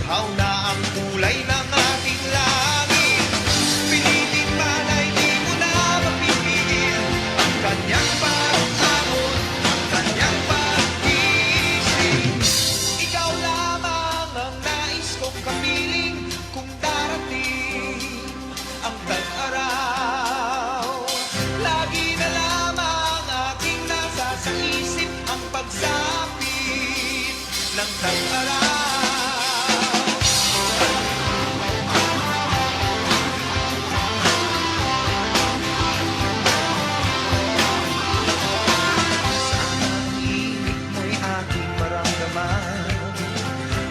Ikaw na ang kulay ng ating langit. Pinitin man ay di mo na mapipigil ang kanyang pag-amon, ang kanyang pag-isip. Ikaw lamang ang nais kong kapiling kung darating ang tag-araw. Lagi na lamang aking nasa sa isip ang pagsapit ng tag-araw. Sa tahimik mo'y aking maramdaman.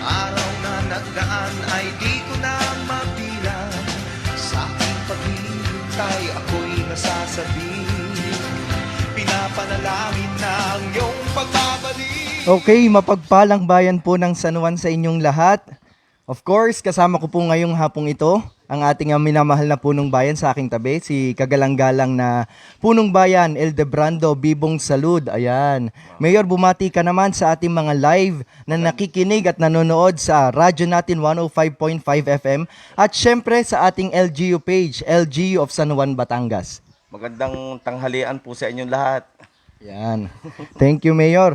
Araw na nagdaan ay di ko na mabilang. Sa aking paghihintay ako'y nasasabi. Pinapanalangin na ang iyong pagbabalik. Okay, mapagpalang bayan po ng San Juan sa inyong lahat. Of course, kasama ko po ngayong hapong ito, ang ating minamahal na punong bayan sa aking tabi, si kagalang-galang na punong bayan, Ildebrando Bibong Salud. Ayan. Mayor, bumati ka naman sa ating mga live na nakikinig at nanonood sa radyo natin 105.5 FM at syempre sa ating LGU page, LGU of San Juan, Batangas. Magandang tanghalian po sa inyong lahat. Yan. Thank you, Mayor.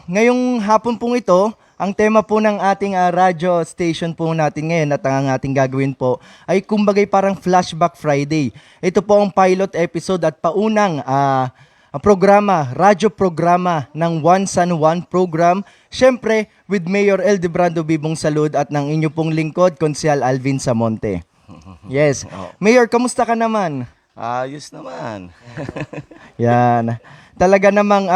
Ngayong hapon pong ito, ang tema po ng ating radyo station po natin ngayon at ang ating gagawin po ay kumbagay parang Flashback Friday. Ito po ang pilot episode at paunang programa, radyo programa ng One San Juan program. Siyempre, with Mayor Ildebrando Bibong Salud at ng inyo pong lingkod, Konsehal Alvin Samonte. Yes. Mayor, kamusta ka naman? Ayos naman. Yan. Talaga namang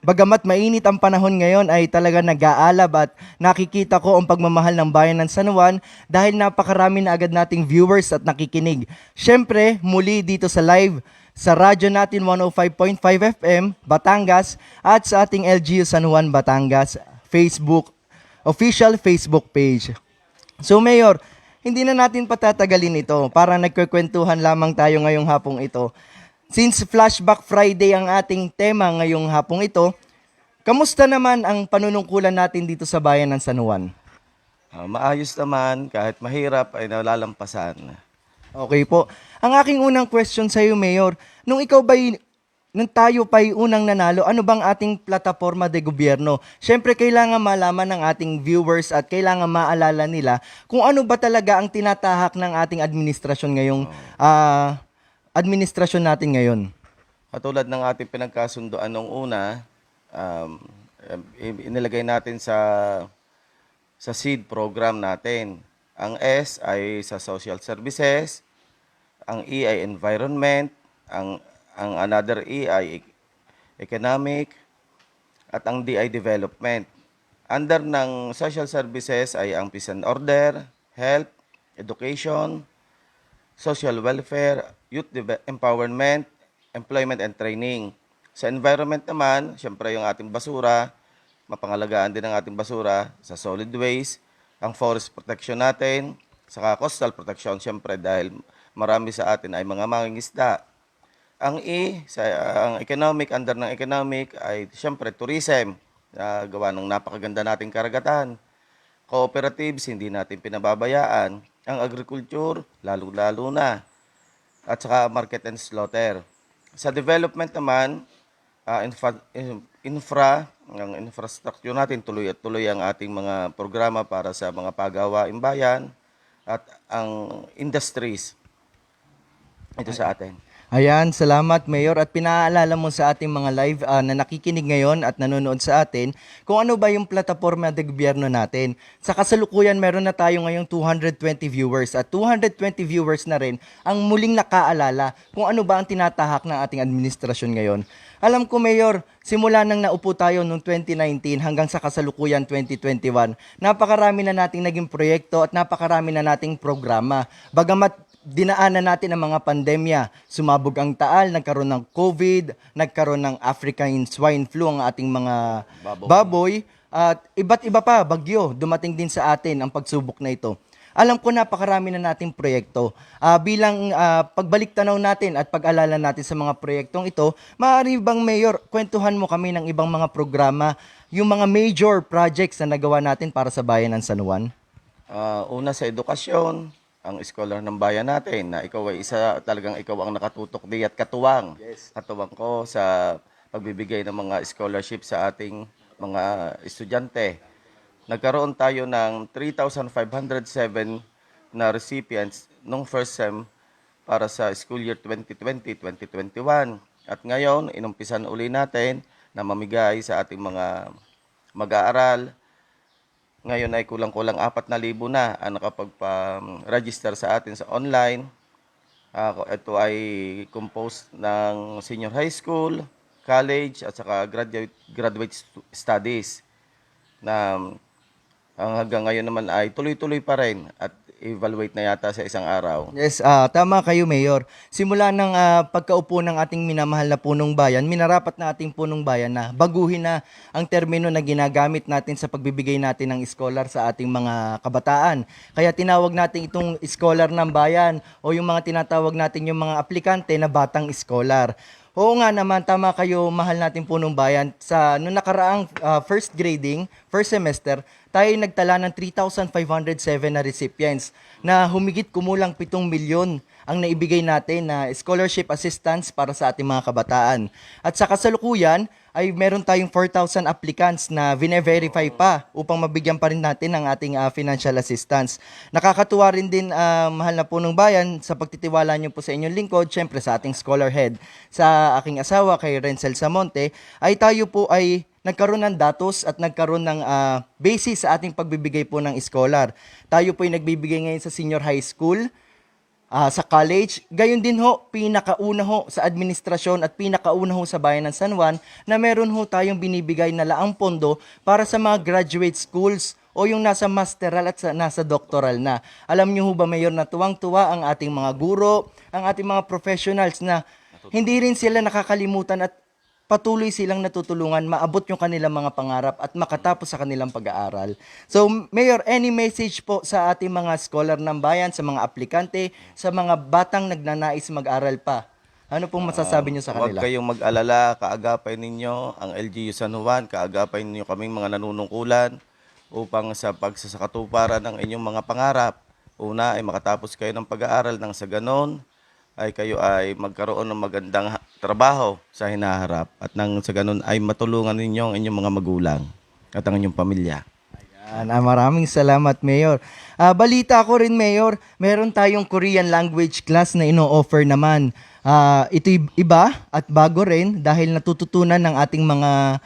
bagamat mainit ang panahon ngayon ay talaga nag-aalab at nakikita ko ang pagmamahal ng bayan ng San Juan dahil napakarami na agad nating viewers at nakikinig. Siyempre, muli dito sa live sa radyo natin 105.5 FM Batangas at sa ating LGU San Juan Batangas Facebook, official Facebook page. So Mayor, hindi na natin patatagalin ito para nagkukwentuhan lamang tayo ngayong hapong ito. Since Flashback Friday ang ating tema ngayong hapong ito, kamusta naman ang panunungkulan natin dito sa bayan ng San Juan? Maayos naman, kahit mahirap ay nalalampasan. Okay po. Ang aking unang question sa iyo, Mayor, nung tayo pa'y unang nanalo, ano bang ating plataforma de gobyerno? Siyempre, kailangan malaman ng ating viewers at kailangan maalala nila kung ano ba talaga ang tinatahak ng ating administrasyon ngayong administrasyon natin ngayon. Katulad ng ating pinagkasundoan nung una, inilagay natin sa SEED program natin. Ang S ay sa social services, ang E ay environment, ang another E ay economic, at ang D ay development. Under ng social services ay ang peace and order, health, education, social welfare, youth empowerment, employment and training. Sa environment naman, syempre yung ating basura, mapangalagaan din ang ating basura sa solid waste, ang forest protection natin, saka coastal protection syempre dahil marami sa atin ay mga mangingisda. Ang E, ang economic, under ng economic ay syempre tourism, gawa ng napakaganda nating karagatan. Cooperatives, hindi natin pinababayaan. Ang agriculture, lalo-lalo na. At saka market and slaughter. Sa development naman, ang infrastructure natin, tuloy at tuloy ang ating mga programa para sa mga pagawaing bayan at ang industries. Ito sa atin. Ayan, salamat Mayor at pinaalala mo sa ating mga live na nakikinig ngayon at nanonood sa atin kung ano ba yung plataforma de gobyerno natin. Sa kasalukuyan meron na tayo ngayong 220 viewers at 220 viewers na rin ang muling nakaalala kung ano ba ang tinatahak ng ating administrasyon ngayon. Alam ko Mayor, simula nang naupo tayo noong 2019 hanggang sa kasalukuyan 2021, napakarami na nating naging proyekto at napakarami na nating programa. Bagamat dinaanan natin ang mga pandemya. Sumabog ang taal, nagkaroon ng COVID, nagkaroon ng African swine flu ang ating mga baboy, at iba't iba pa, bagyo, dumating din sa atin ang pagsubok na ito. Alam ko napakarami na nating proyekto. Bilang pagbalik tanaw natin at pag-alala natin sa mga proyektong ito, maaari bang Mayor, kwentuhan mo kami ng ibang mga programa, yung mga major projects na nagawa natin para sa bayan ng San Juan? Una sa edukasyon, ang scholar ng bayan natin na ikaw ay ikaw ang nakatutok di at katuwang. Katuwang ko sa pagbibigay ng mga scholarship sa ating mga estudyante. Nagkaroon tayo ng 3,507 na recipients nung first sem para sa school year 2020-2021. At ngayon, inumpisan uli natin na mamigay sa ating mga mag-aaral. Ngayon ay kulang-kulang 4,000 na ang nakapagpa-register sa atin sa online. Ito ay composed ng senior high school, college at saka graduate studies na hanggang ngayon naman ay tuloy-tuloy pa rin at evaluate na yata sa isang araw. Yes, tama kayo, Mayor. Simula ng pagkaupo ng ating minamahal na punong bayan, minarapat na ating punong bayan na baguhin na ang termino na ginagamit natin sa pagbibigay natin ng scholar sa ating mga kabataan. Kaya tinawag natin itong scholar ng bayan o yung mga tinatawag natin yung mga aplikante na batang scholar. Oo nga naman, tama kayo, mahal natin punong bayan. Sa noong nakaraang first grading, first semester, tayo nagtala ng 3,507 na recipients na humigit kumulang 7 milyon ang naibigay natin na scholarship assistance para sa ating mga kabataan. At sa kasalukuyan, ay meron tayong 4,000 applicants na vine-verify pa upang mabigyan pa rin natin ng ating financial assistance. Nakakatuwa rin din, mahal na punong bayan, sa pagtitiwala niyo po sa inyong lingkod, syempre sa ating scholar head, sa aking asawa, kay Renzel Samonte, ay tayo po ay nagkaroon ng datos at nagkaroon ng basis sa ating pagbibigay po ng scholar. Tayo po ay nagbibigay ngayon sa senior high school, sa college, gayon din ho, pinakauna ho sa administrasyon at pinakauna ho sa bayan ng San Juan na meron ho tayong binibigay na laang pondo para sa mga graduate schools o yung nasa masteral at nasa doctoral na. Alam niyo ho ba, Mayor, na tuwang-tuwa ang ating mga guro, ang ating mga professionals na hindi rin sila nakakalimutan at patuloy silang natutulungan maabot yung kanilang mga pangarap at makatapos sa kanilang pag-aaral. So, Mayor, any message po sa ating mga scholar ng bayan, sa mga aplikante, sa mga batang nagnanais mag-aral pa? Ano pong masasabi niyo sa Huwag kanila? kayong mag-alala, kaagapay ninyo ang LGU San Juan, kaagapay ninyo kaming mga nanunungkulan upang sa pagsasakatuparan ng inyong mga pangarap. Una ay makatapos kayo ng pag-aaral nang sa ganon ay kayo ay magkaroon ng magandang trabaho sa hinaharap at nang sa ganun ay matulungan ninyo ang inyong mga magulang at ang inyong pamilya. Ayan, maraming salamat, Mayor. Balita ko rin, Mayor, meron tayong Korean language class na ino-offer naman. Ito iba at bago rin dahil natututunan ng ating mga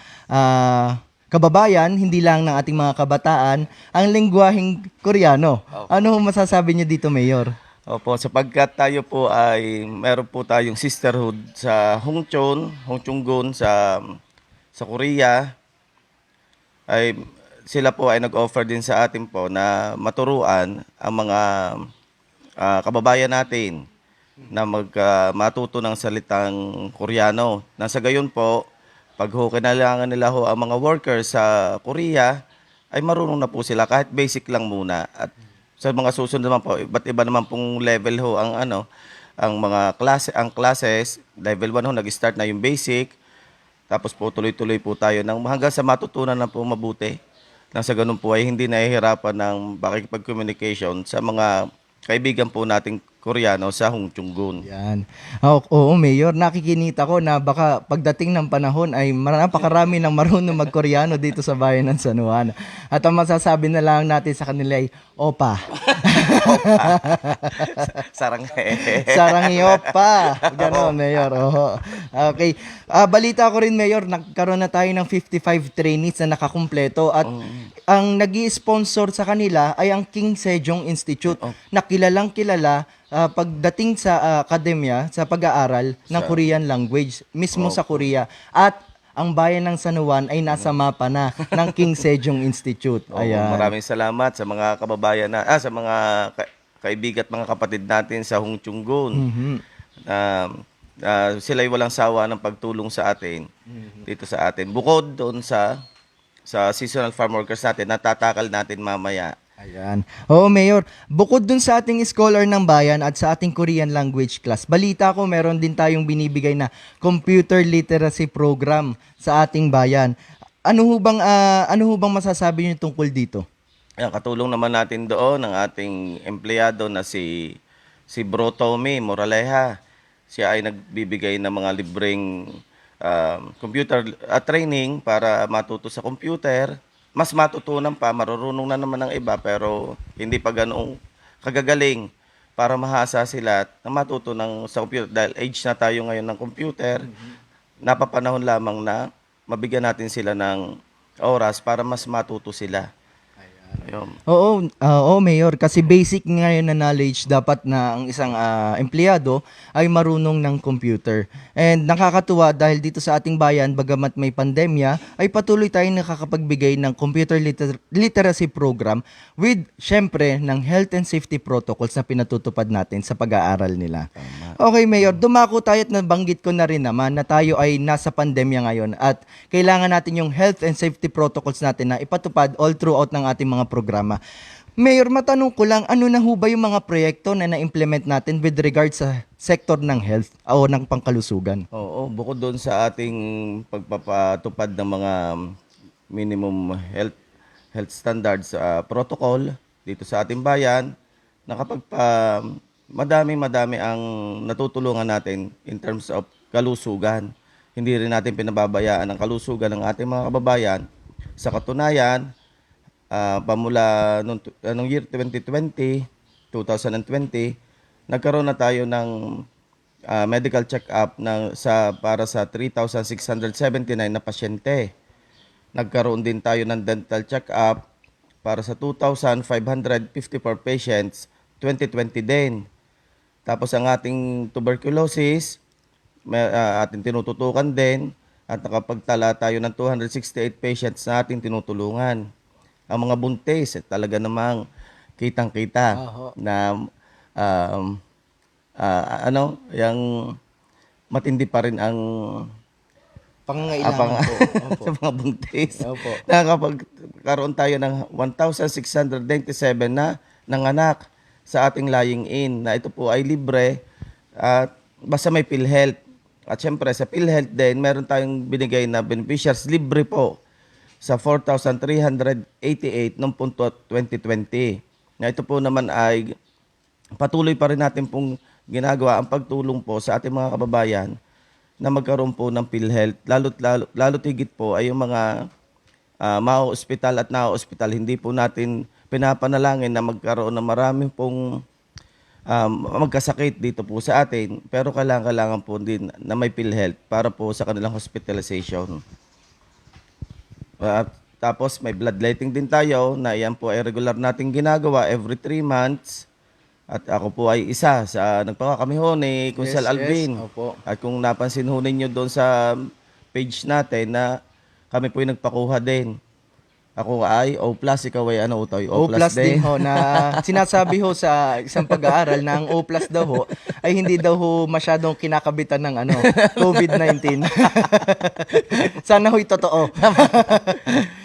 kababayan, hindi lang ng ating mga kabataan, ang lengguwaheng Koreano. Ano masasabi niyo dito, Mayor? Opo, sapagkat tayo po ay meron po tayong sisterhood sa Hongchunggun sa Korea, ay sila po ay nag-offer din sa atin po na maturuan ang mga kababayan natin na matuto ng salitang Koreano. Nasa gayon po, pag kinailangan nila ho ang mga workers sa Korea, ay marunong na po sila kahit basic lang muna. At sa mga susunod naman po, iba't iba naman pong level ho ang mga classes, level 1 ho nag-start na yung basic. Tapos po tuloy-tuloy po tayo hanggang sa matutunan na po mabuti. Nang sa ganun po ay hindi nahihirapan ng pakikipag-communication sa mga kaibigan po nating Koreano sa Hongchunggun. Yan. Oo, Mayor, nakikinita ko na baka pagdating ng panahon ay napakarami ng marunong mag-Koreano dito sa bayan ng San Juan. At ang masasabi na lang natin sa kanila ay, Opa. Sarang Sarang opa. Ganon, Mayor. Oo. Okay. Balita ko rin, Mayor, nagkaroon na tayo ng 55 trainees na nakakumpleto at ang nag-i-sponsor sa kanila ay ang King Sejong Institute na kilalang kilala pagdating sa akademya, sa pag-aaral ng Korean language, mismo sa Korea. At ang bayan ng San Juan ay nasa mapa na ng King Sejong Institute. Ayan. Maraming salamat sa mga kababayan sa mga kaibigan at mga kapatid natin sa Hongchunggun. Sila'y walang sawa ng pagtulong sa atin dito sa atin. Bukod doon sa seasonal farm workers natin, natatakal natin mamaya. Ayan. Oo, Mayor. Bukod dun sa ating scholar ng bayan at sa ating Korean language class, balita ko meron din tayong binibigay na computer literacy program sa ating bayan. Ano ho bang masasabi niyo tungkol dito? Yan, katulong naman natin doon ang ating empleyado na si Bro Tommy Moraleja. Siya ay nagbibigay ng mga libreng computer training para matuto sa computer. Mas matutunan pa, marurunong na naman ng iba pero hindi pa ganoong kagagaling para mahasa sila na matuto sa computer. Dahil age na tayo ngayon ng computer, napapanahon lamang na mabigyan natin sila ng oras para mas matuto sila. Ayun. Oo, Mayor, kasi basic ngayon na knowledge dapat na ang isang empleyado ay marunong ng computer. And nakakatuwa dahil dito sa ating bayan, bagamat may pandemya, ay patuloy tayong nakakapagbigay ng computer literacy program with, syempre, ng health and safety protocols na pinatutupad natin sa pag-aaral nila. Okay, Mayor, dumako tayo at nabanggit ko na rin naman na tayo ay nasa pandemya ngayon at kailangan natin yung health and safety protocols natin na ipatupad all throughout ng ating mga programa. Mayor, matanong ko lang, ano na ho ba yung mga proyekto na na-implement natin with regard sa sektor ng health o ng pangkalusugan? Oo, bukod doon sa ating pagpapatupad ng mga minimum health standards protocol dito sa ating bayan, madami ang natutulungan natin in terms of kalusugan. Hindi rin natin pinababayaan ang kalusugan ng ating mga kababayan. Sa katunayan, pamula nung year 2020, nagkaroon na tayo ng medical check-up para sa 3,679 na pasyente. Nagkaroon din tayo ng dental check-up para sa 2,554 patients 2020 din. Tapos ang ating tuberculosis, ating tinututukan din at nakapagtala tayo ng 268 patients na ating tinutulungan. Ang mga buntis, talaga namang kitang-kita na yung matindi pa rin ang Pangangailangan po. Opo. sa mga buntis. Opo. Nakakapagkaroon tayo ng 1,697 na nanganak sa ating lying in na ito po ay libre at basta may PhilHealth. At syempre sa PhilHealth din, meron tayong binigay na beneficiaries libre po sa 4,388 noong punto 2020. Na ito po naman ay patuloy pa rin natin pong ginagawa ang pagtulong po sa ating mga kababayan na magkaroon po ng PhilHealth. Lalo't higit po ay yung mga ma-hospital at na-hospital. Hindi po natin pinapanalangin na magkaroon ng maraming pong magkasakit dito po sa atin. Pero kailangan po din na may PhilHealth para po sa kanilang hospitalization. Tapos may bloodletting din tayo na yan po ay regular nating ginagawa every 3 months. At ako po ay isa sa nagpakakami ho ni Kunsel Alvin. Opo. At kung napansin ho ninyo doon sa page natin na kami po ay nagpakuha din. Ako ay O+, ikaw ay ano Utoy? O+ din ho na sinasabi ho sa isang pag-aaral na ang O+ daw ho ay hindi daw ho masyadong kinakabitan ng COVID-19. Sana ho'y totoo.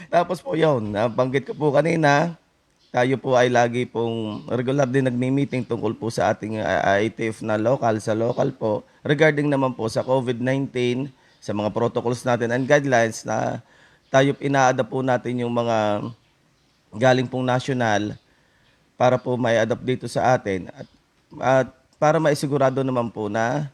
Tapos po yun, nabanggit ko po kanina, tayo po ay lagi pong regular din nagmi-meeting tungkol po sa ating ITF na sa local po, regarding naman po sa COVID-19, sa mga protocols natin and guidelines na tayo ina-adapt po natin yung mga galing pong national para po may adapt dito sa atin at para maisigurado naman po na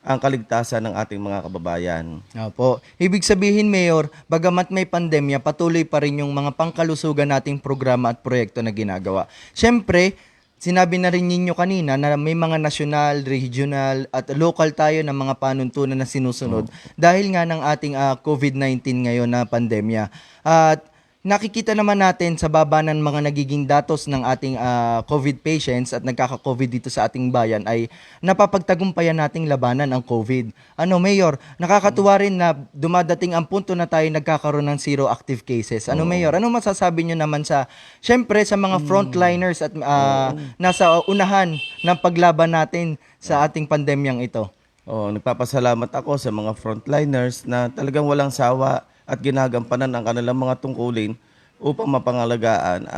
ang kaligtasan ng ating mga kababayan. Opo. Ibig sabihin, Mayor, bagamat may pandemya, patuloy pa rin yung mga pangkalusugan nating programa at proyekto na ginagawa. Siyempre, sinabi na rin ninyo kanina na may mga national, regional at local tayo ng mga panuntunan na sinusunod dahil nga ng ating COVID-19 ngayon na pandemya. At nakikita naman natin sa baba ng mga nagiging datos ng ating COVID patients at nagkaka-COVID dito sa ating bayan ay napapagtagumpayan nating labanan ang COVID. Mayor, nakakatuwa rin na dumadating ang punto na tayo nagkakaroon ng zero active cases. Mayor, ano masasabi nyo naman syempre sa mga frontliners at nasa unahan ng paglaban natin sa ating pandemyang ito? Nagpapasalamat ako sa mga frontliners na talagang walang sawa at ginagampanan ang kanilang mga tungkulin upang mapangalagaan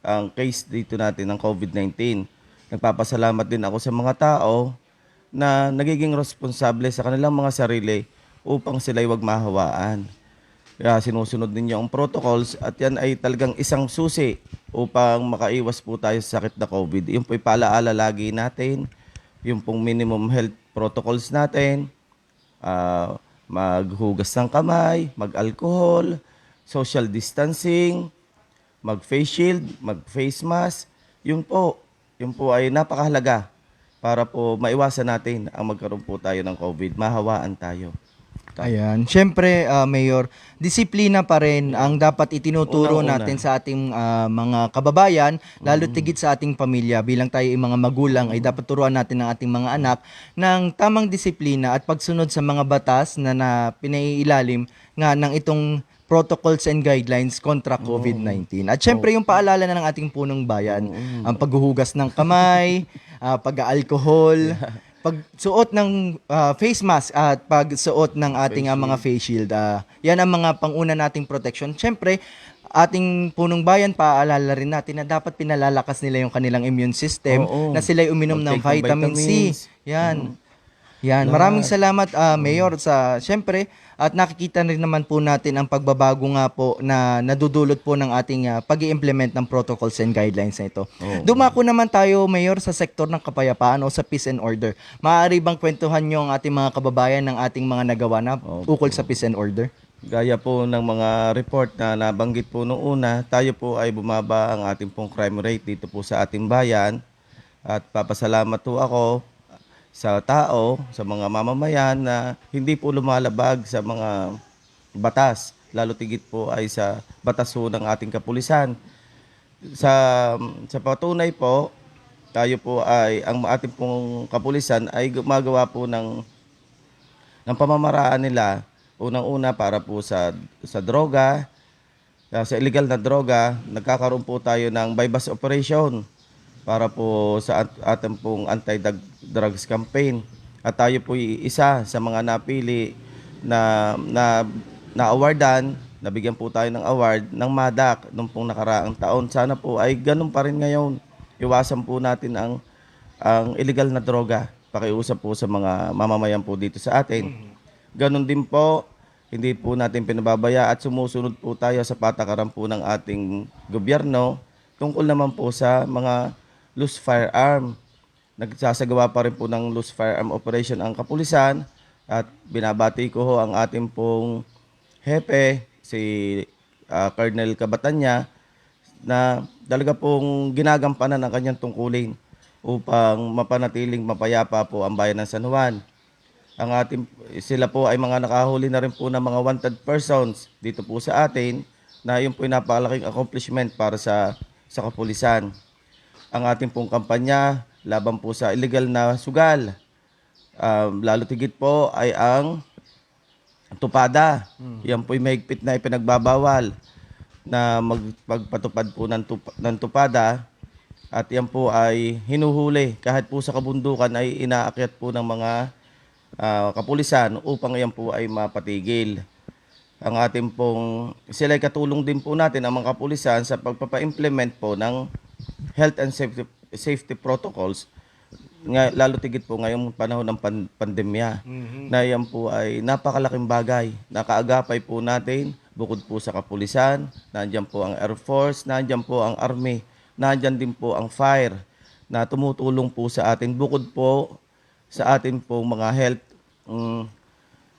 ang case dito natin ng COVID-19. Nagpapasalamat din ako sa mga tao na nagiging responsable sa kanilang mga sarili upang sila'y wag mahawaan. Kaya sinusunod ninyo ang protocols at yan ay talagang isang susi upang makaiwas po tayo sa sakit na COVID. Yung po ipaalaala lagi natin, yung pong minimum health protocols natin, maghugas ng kamay, mag-alcohol, social distancing, mag-face shield, mag-face mask. Yun po ay napakahalaga para po maiwasan natin ang magkaroon po tayo ng COVID, mahawaan tayo. Ayan. Siyempre, Mayor, disiplina pa rin ang dapat itinuturo Unang-una. natin sa ating mga kababayan, lalo tigit sa ating pamilya. Bilang tayo mga magulang, ay dapat turuan natin ang ating mga anak ng tamang disiplina at pagsunod sa mga batas na pinaiilalim nga ng itong protocols and guidelines kontra COVID-19. At syempre, yung paalala na ng ating punong bayan, ang paghuhugas ng kamay, pag-alcohol, pagsuot ng face mask at pagsuot ng ating mga face shield. Yan ang mga panguna nating protection. Siyempre, ating punong bayan, paalala rin natin na dapat pinalalakas nila yung kanilang immune system, Oo. na sila'y uminom ng Mag-take ng vitamin C. vitamins. Yan. Yan, maraming salamat Mayor sa syempre at nakikita rin naman po natin ang pagbabago nga po na nadudulot po ng ating pag-i-implement ng protocols and guidelines na ito. Dumako naman tayo Mayor sa sektor ng kapayapaan o sa peace and order. Maaari bang kwentuhan niyo ang ating mga kababayan ng ating mga nagawa na ukol sa peace and order? Gaya po ng mga report na nabanggit po noong una, tayo po ay bumaba ang ating pong crime rate dito po sa ating bayan. At papasalamat po ako sa tao, sa mga mamamayan na hindi po lumalabag sa mga batas. Lalo tigit po ay sa batas po ng ating kapulisan. Sa patunay po, tayo po ay, ang ating pong kapulisan ay gumagawa po ng pamamaraan nila. Unang-una para po sa droga, sa illegal na droga, nagkakaroon po tayo ng bypass operation para po sa ating pong anti-drugs campaign. At tayo po isa sa mga napili na awardan, nabigyan po tayo ng award ng MADAC nung pong nakaraang taon. Sana po ay ganun pa rin ngayon. Iwasan po natin ang illegal na droga. Pakiusap po sa mga mamamayan po dito sa atin. Ganun din po, hindi po natin pinababaya at sumusunod po tayo sa patakaran po ng ating gobyerno tungkol naman po sa mga loose firearm. Nagsasagawa pa rin po ng loose firearm operation ang kapulisan at binabati ko ho ang ating pong hepe, si Colonel Cabatanya, na talaga pong ginagampanan ang kanyang tungkulin upang mapanatiling mapayapa po ang bayan ng San Juan. Sila po ay mga nakahuli na rin po ng mga wanted persons dito po sa atin na yun po ay napakalaking accomplishment para sa kapulisan. Ang ating pong kampanya laban po sa illegal na sugal, lalo tigit po ay ang tupada. Yan po ay mahigpit na ipinagbabawal na magpatupad po ng tupada at yan po ay hinuhuli kahit po sa kabundukan ay inaakyat po ng mga kapulisan upang yan po ay mapatigil. Ang ating pong sila ay katulong din po natin ang mga kapulisan sa pagpapa-implement po ng health and safety protocols lalo tigit po ngayong panahon ng pandemya na yan po ay napakalaking bagay. Nakaagapay po natin bukod po sa kapulisan, nandiyan po ang Air Force, nandiyan po ang Army, nandiyan din po ang Fire na tumutulong po sa atin bukod po sa atin po mga health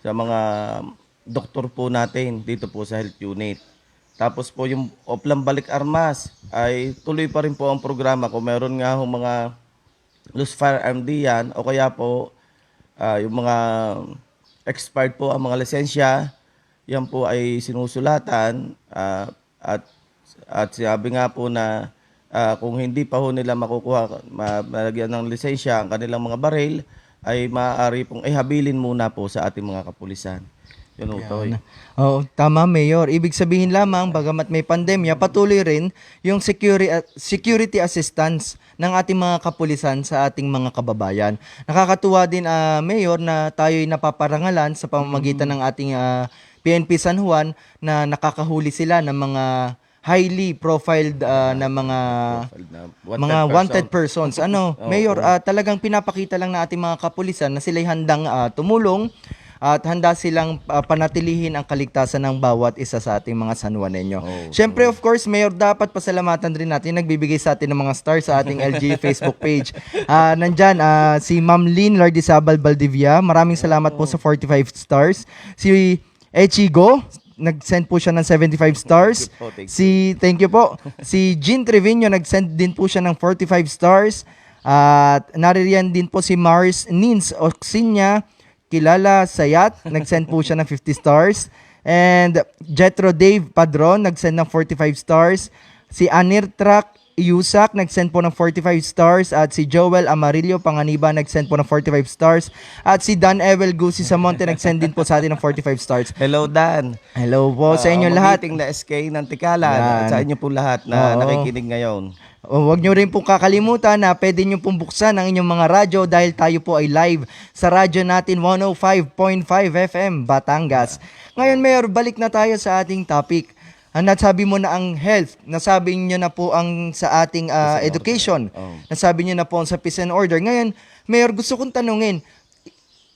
sa mga doktor po natin dito po sa health unit. Tapos po yung Oplang Balik Armas ay tuloy pa rin po ang programa kung meron nga mga loose firearm diyan o kaya po yung mga expired po ang mga lisensya, yan po ay sinusulatan at sabi nga po na kung hindi pa ho nila makukuha, malagyan ng lisensya ang kanilang mga baril, ay maaari pong ihabilin muna po sa ating mga kapulisan. Yun utoy. Oh, tama Mayor. Ibig sabihin lamang bagamat may pandemya, patuloy rin yung security assistance ng ating mga kapulisan sa ating mga kababayan. Nakakatuwa din Mayor na tayo'y napaparangalan sa pamamagitan ng ating PNP San Juan na nakakahuli sila ng mga highly profiled na mga wanted persons. Mayor, talagang pinapakita lang na ating mga kapulisan na sila'y handang tumulong at handa silang panatilihin ang kaligtasan ng bawat isa sa ating mga San Juanenyo. Syempre, of course, Mayor, dapat pasalamatan rin natin nagbibigay sa atin ng mga stars sa ating LG Facebook page. Nandyan, si Ma'am Lynn Lardizabal Valdivia, maraming salamat po sa 45 stars. Si Echigo, nag-send po siya ng 75 stars. Thank you po. Si Jean Trevino, nag-send din po siya ng 45 stars. At naririyan din po si Mars Nins Oxinya, kilala Sayat, nag-send po siya ng 50 stars. And Jetro Dave Padron, nag-send ng 45 stars. Si Anirtrak Yusak, nag-send po ng 45 stars. At si Joel Amarillo Panganiba, nag-send po ng 45 stars. At si Dan Evel Gusi Samonte, nag-send din po sa atin ng 45 stars. Hello, Dan. Hello po sa inyo lahat. Magiting na SK ng Tikalan. Yan. At sa inyo po lahat na Oo. nakikinig ngayon. Huwag nyo rin pong kakalimutan na pwede nyo pong buksan ang inyong mga radyo dahil tayo po ay live sa radyo natin 105.5 FM Batangas. Ngayon, Mayor, balik na tayo sa ating topic. Nasabi mo na ang health, nasabi nyo na po ang sa ating education, nasabi nyo na po ang sa peace and order. Ngayon, Mayor, gusto kong tanungin,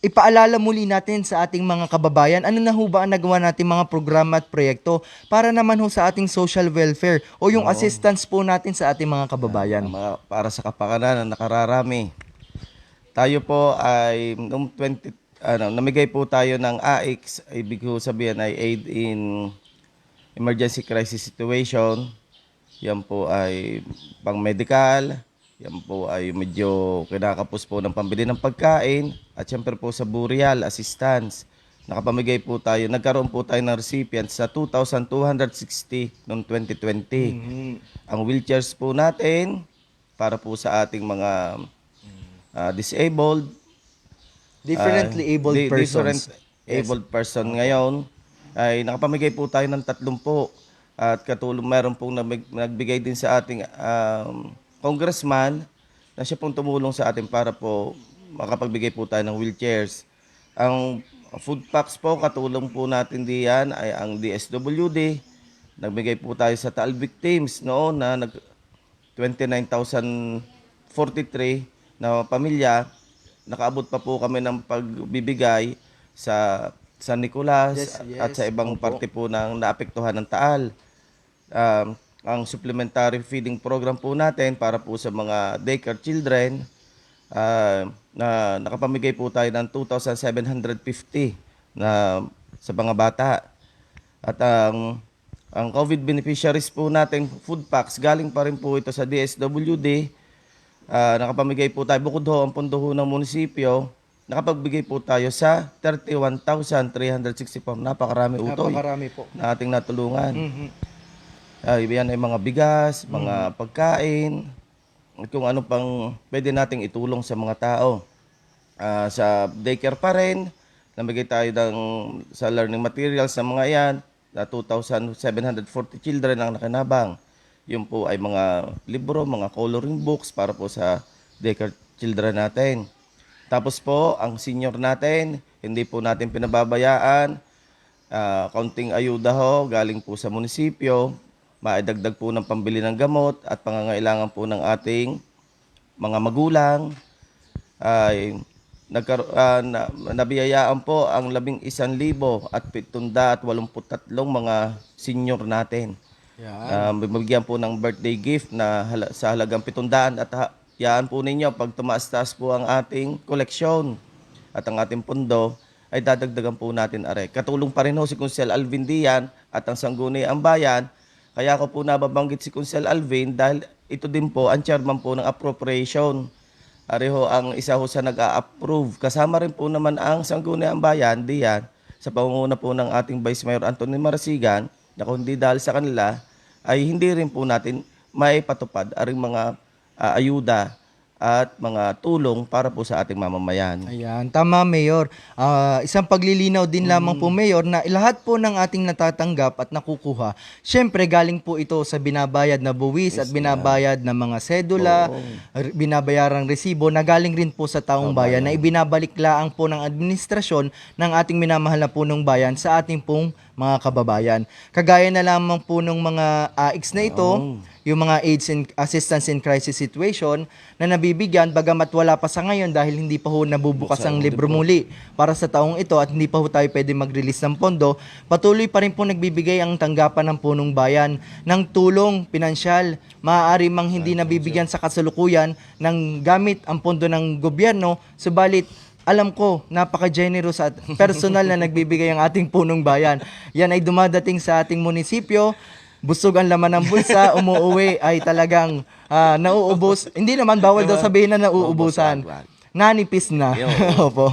ipaalala muli natin sa ating mga kababayan, ano na ho ba ang nagawa natin mga programa at proyekto para naman ho sa ating social welfare o yung assistance po natin sa ating mga kababayan. Para sa kapakanan na nakararami. Tayo po ay noong namigay po tayo ng AIX, ibig ko sabihin ay Aid in Emergency Crisis Situation. Yan po ay pang medical. Yan po ay medyo kinakapos po ng pambili ng pagkain at syempre po sa burial assistance. Nakapamigay po tayo, nagkaroon po tayo ng recipients sa 2,260 noong 2020. Ang wheelchairs po natin para po sa ating mga disabled. Differently abled persons. Different abled person ngayon ay nakapamigay po tayo ng 30 at katulong meron pong nagbigay din sa ating congressman na siya pong tumulong sa atin para po makapagbigay po tayo ng wheelchairs. Ang food packs po, katulong po natin diyan ay ang DSWD. Nagbigay po tayo sa Taal victims noon na 29,043 na pamilya. Nakaabot pa po kami ng pagbibigay sa San Nicolas at sa ibang parte po ng naapektuhan ng Taal. Ang supplementary feeding program po natin para po sa mga daycare children, na nakapamigay po tayo ng 2,750 na sa mga bata. At ang COVID beneficiaries po natin, food packs, galing pa rin po ito sa DSWD. Nakapamigay po tayo, bukod ho ang pondo ho ng munisipyo, nakapagbigay po tayo sa 31,364. Napakarami utoy. Napakarami po. Na ating natulungan. Yan ay mga bigas, mga pagkain, at kung ano pang pwede nating itulong sa mga tao. Sa daycare pa rin, namigay tayo sa learning materials sa mga yan, na 2,740 children ang nakinabang. Yun po ay mga libro, mga coloring books para po sa daycare children natin. Tapos po, ang senior natin, hindi po natin pinababayaan. Kaunting ayuda ho, galing po sa munisipyo. Maidagdag po ng pambili ng gamot at pangangailangan po ng ating mga magulang. Nabiyayaan po ang 11,783 mga senior natin. Bibigyan po ng birthday gift na sa halagang 700 at yaan po ninyo pag tumaas-taas po ang ating koleksyon at ang ating pondo ay dadagdagan po natin are. Katulong pa rin ho si Kunsel Alvin Dian at ang Sangguniang Bayan. Kaya ako po nababanggit si Kunsel Alvin dahil ito din po ang chairman po ng appropriation. Areho ang isa ho sa nag-a-approve. Kasama rin po naman ang Sangguniang Bayan, diyan, sa pangunguna po ng ating Vice Mayor Anthony Marasigan, na kung hindi dahil sa kanila, ay hindi rin po natin maipatupad aring mga ayuda at mga tulong para po sa ating mamamayan. Ayan, tama, Mayor. Isang paglilinaw din lamang po, Mayor, na lahat po ng ating natatanggap at nakukuha, syempre galing po ito sa binabayad na buwis at binabayad na mga sedula, binabayarang resibo na galing rin po sa taong bayan na ibinabalik laang po ng administrasyon ng ating minamahal na punong bayan sa ating pong mga kababayan. Kagaya na lamang po ng mga AICS na ito, yung mga AIDS and Assistance in Crisis Situation na nabibigyan bagamat wala pa sa ngayon dahil hindi pa ho nabubukas ang libro muli para sa taong ito at hindi pa ho tayo pwede mag-release ng pondo, patuloy pa rin po nagbibigay ang tanggapan ng punong bayan ng tulong pinansyal. Maaari mang hindi nabibigyan sa kasalukuyan ng gamit ang pondo ng gobyerno, subalit alam ko, napaka-generous at personal na nagbibigay ang ating punong bayan. Yan ay dumadating sa ating munisipyo, busog ang laman ng bulsa, umuuwi ay talagang nauubos. Hindi naman bawal daw sabihin na nauubusan. Wag. Nanipis na. Opo.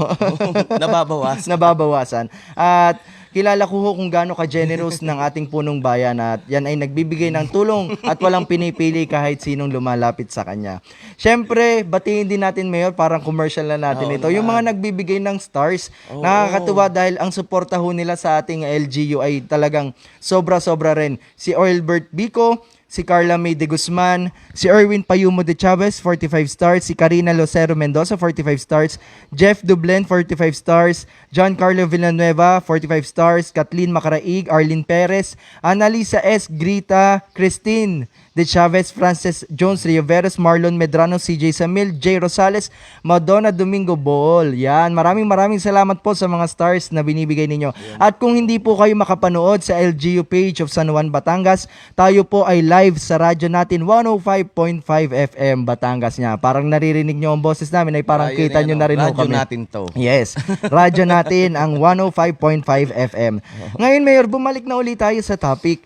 Nababawas. Nababawasan. At kilala ko ho kung gaano ka-generous ng ating punong bayan at yan ay nagbibigay ng tulong at walang pinipili kahit sinong lumalapit sa kanya. Siyempre, batiin din natin, Mayor, parang commercial na natin ito. Yung mga nagbibigay ng stars, nakakatuwa dahil ang suporta ho nila sa ating LGU ay talagang sobra-sobra rin. Si Oilbert Bico, si Carla May de Guzman, si Erwin Payumo de Chavez, 45 stars, si Karina Lucero Mendoza, 45 stars, Jeff Dublen, 45 stars, John Carlo Villanueva, 45 stars, Kathleen Macaraig, Arlene Perez, Annalisa S. Grita, Christine de Chavez, Frances Jones Rioveros, Marlon Medrano, CJ Samil, J. Rosales, Madonna Domingo Bol. Yan, maraming salamat po sa mga stars na binibigay ninyo. At kung hindi po kayo makapanood sa LGU page of San Juan, Batangas, tayo po ay live sa radyo natin 105.5 FM Batangas niya. Parang naririnig nyo ang boses namin ay parang kita nyo na rin ho Radyo kami. natin to. Yes, radyo natin ang 105.5 FM. Ngayon, Mayor, bumalik na ulit tayo sa topic.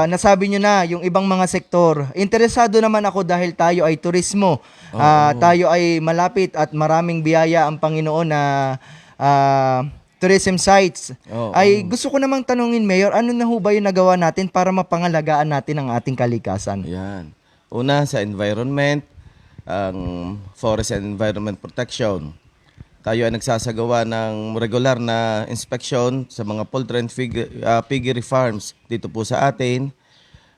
Nasabi nyo na, yung ibang mga sektor. Interesado naman ako dahil tayo ay turismo. Tayo ay malapit at maraming biyaya ang Panginoon na tourism sites. Ay gusto ko namang tanungin, Mayor, ano na ho ba yung nagawa natin para mapangalagaan natin ang ating kalikasan? Yan. Una, sa environment, ang Forest and Environment Protection. Tayo ay nagsasagawa ng regular na inspection sa mga poultry and piggery farms dito po sa atin.